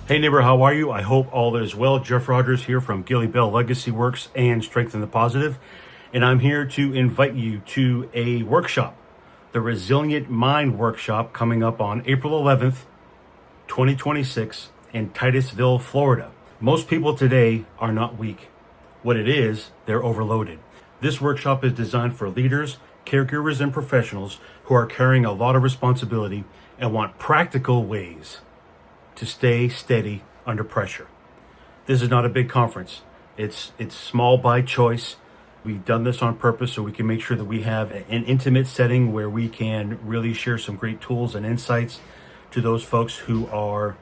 Hey neighbor, how are you? I hope all is well. Jeff Rogers here from Gilly Bell Legacy Works and Strengthen the Positive. And I'm here to invite you to a workshop, the Resilient Mind Workshop, coming up on April 11th, 2026 in Titusville, Florida. Most people today are not weak. What it is, they're overloaded. This workshop is designed for leaders, caregivers, and professionals who are carrying a lot of responsibility and want practical ways to stay steady under pressure. This is not a big conference. It's small by choice. We've done this on purpose so we can make sure that we have an intimate setting where we can really share some great tools and insights to those folks who are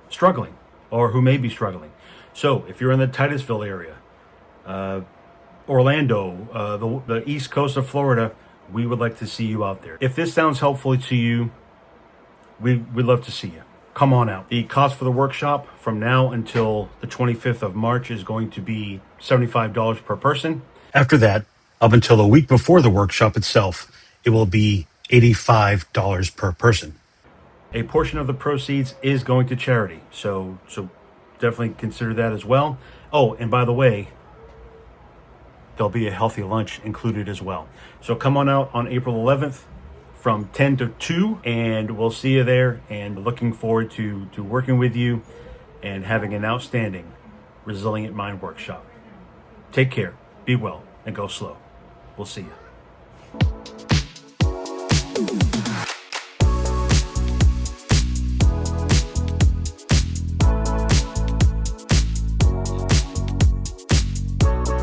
struggling or who may be struggling. So if you're in the Titusville area, Orlando, the east coast of Florida, we would like to see you out there. If this sounds helpful to you, we'd love to see you. Come on out. The cost for the workshop from now until the 25th of March is going to be $75 per person. After that, up until a week before the workshop itself, it will be $85 per person. A portion of the proceeds is going to charity, so definitely consider that as well. Oh, and by the way, there'll be a healthy lunch included as well. So come on out on April 11th. From 10 to 2, and we'll see you there, and looking forward to working with you and having an outstanding Resilient Mind Workshop. Take care, be well, and go slow. We'll see you.